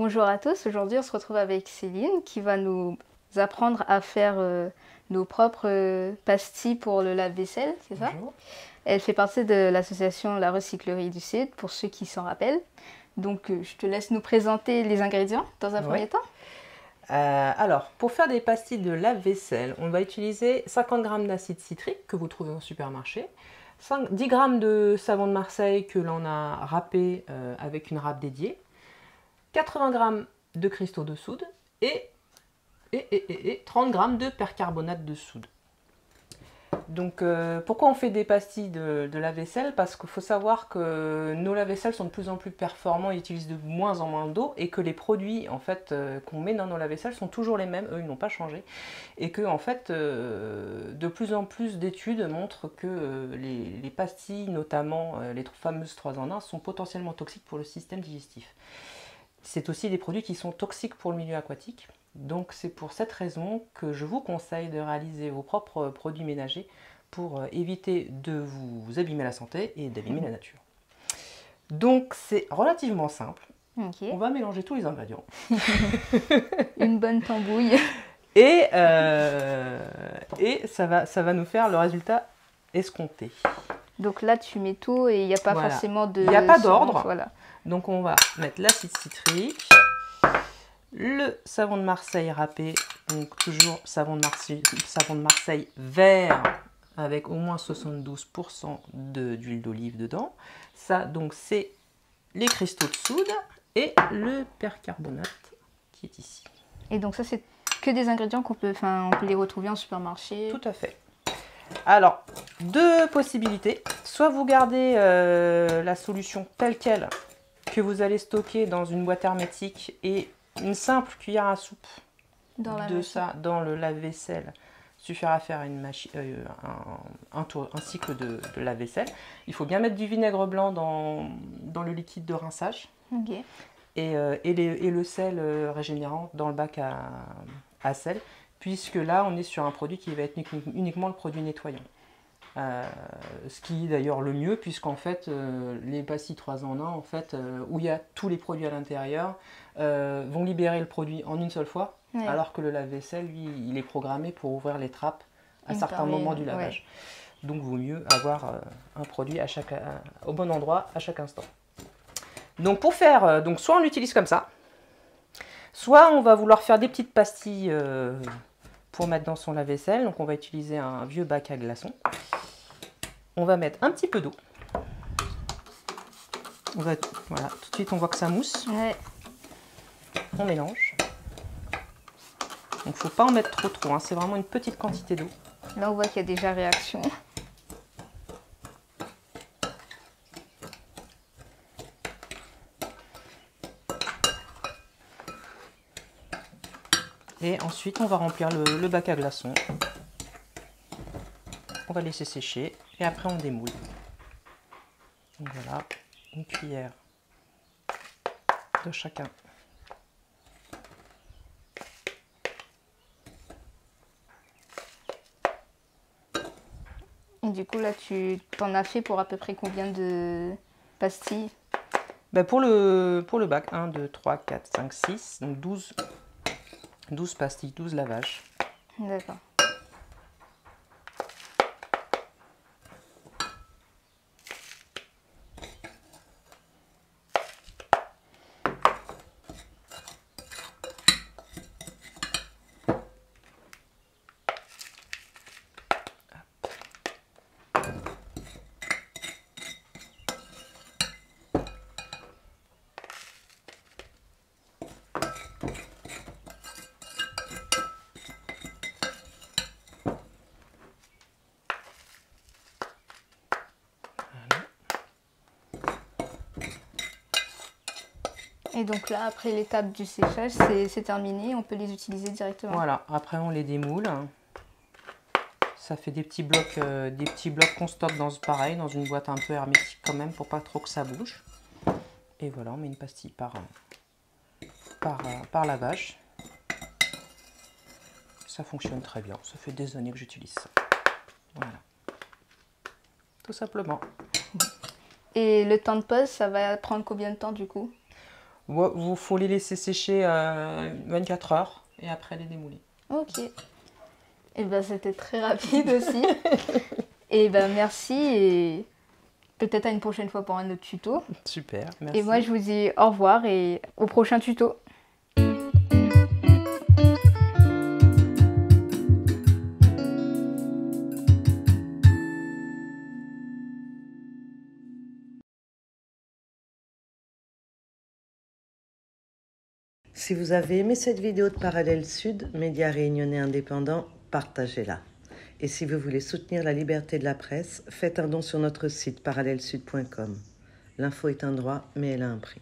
Bonjour à tous, aujourd'hui on se retrouve avec Céline qui va nous apprendre à faire nos propres pastilles pour le lave-vaisselle, c'est ça? Bonjour. Elle fait partie de l'association La Recyclerie du Sud, pour ceux qui s'en rappellent. Donc je te laisse nous présenter les ingrédients dans un Oui. premier temps. Alors, pour faire des pastilles de lave-vaisselle, on va utiliser 50 g d'acide citrique que vous trouvez au supermarché, 10 g de savon de Marseille que l'on a râpé avec une râpe dédiée, 80 g de cristaux de soude et 30 g de percarbonate de soude. Donc pourquoi on fait des pastilles de lave-vaisselle? Parce qu'il faut savoir que nos lave-vaisselles sont de plus en plus performants, ils utilisent de moins en moins d'eau et que les produits en fait qu'on met dans nos lave-vaisselles sont toujours les mêmes, eux ils n'ont pas changé, et que en fait de plus en plus d'études montrent que les pastilles, notamment les fameuses 3 en 1, sont potentiellement toxiques pour le système digestif. C'est aussi des produits qui sont toxiques pour le milieu aquatique. Donc c'est pour cette raison que je vous conseille de réaliser vos propres produits ménagers pour éviter de vous abîmer la santé et d'abîmer la nature. Donc c'est relativement simple. Okay. On va mélanger tous les ingrédients. Une bonne tambouille. Et ça va nous faire le résultat escompté. Donc là tu mets tout et il n'y a pas Voilà. forcément de... Il n'y a pas d'ordre. Voilà. Donc on va mettre l'acide citrique, le savon de Marseille râpé, donc toujours savon de Marseille vert avec au moins 72% d'huile d'olive dedans. Ça donc c'est les cristaux de soude et le percarbonate qui est ici. Et donc ça c'est que des ingrédients qu'on peut, on peut les retrouver en supermarché. Tout à fait. Alors, deux possibilités. Soit vous gardez la solution telle qu'elle, que vous allez stocker dans une boîte hermétique, et une simple cuillère à soupe de ça dans le lave-vaisselle suffira à faire un cycle de lave-vaisselle. Il faut bien mettre du vinaigre blanc dans le liquide de rinçage. Okay. Et le sel régénérant dans le bac à sel, puisque là on est sur un produit qui va être uniquement le produit nettoyant. Ce qui est d'ailleurs le mieux, puisqu'en fait les pastilles 3 en 1 en fait, où il y a tous les produits à l'intérieur, vont libérer le produit en une seule fois, ouais. Alors que le lave-vaisselle, lui, il est programmé pour ouvrir les trappes à certains moments du lavage. Ouais. Donc vaut mieux avoir un produit au bon endroit à chaque instant. Donc pour faire, soit on l'utilise comme ça, soit on va vouloir faire des petites pastilles pour mettre dans son lave-vaisselle. Donc on va utiliser un vieux bac à glaçons. On va mettre un petit peu d'eau. Voilà, tout de suite on voit que ça mousse. Ouais. On mélange. Donc il ne faut pas en mettre trop, hein. C'est vraiment une petite quantité d'eau. Là on voit qu'il y a déjà réaction. Et ensuite on va remplir le bac à glaçons. On va laisser sécher et après on démoule. Donc voilà, une cuillère de chacun. Et du coup là tu t'en as fait pour à peu près combien de pastilles? Ben pour le bac, 1, 2, 3, 4, 5, 6, donc 12 pastilles, 12 lavages. D'accord. Et donc là, après l'étape du séchage, c'est terminé, on peut les utiliser directement. Voilà, après on les démoule. Ça fait des petits blocs qu'on stocke pareil, dans une boîte un peu hermétique quand même, pour pas trop que ça bouge. Et voilà, on met une pastille par lavage. Ça fonctionne très bien, ça fait des années que j'utilise ça. Voilà, tout simplement. Et le temps de pause, ça va prendre combien de temps du coup? Faut les laisser sécher 24 heures et après les démouler. Ok. Et ben c'était très rapide aussi. Et ben merci et peut-être à une prochaine fois pour un autre tuto. Super, merci. Et moi je vous dis au revoir et au prochain tuto. Si vous avez aimé cette vidéo de Parallèle Sud, média réunionnais indépendant, partagez-la. Et si vous voulez soutenir la liberté de la presse, faites un don sur notre site parallèlesud.com. L'info est un droit, mais elle a un prix.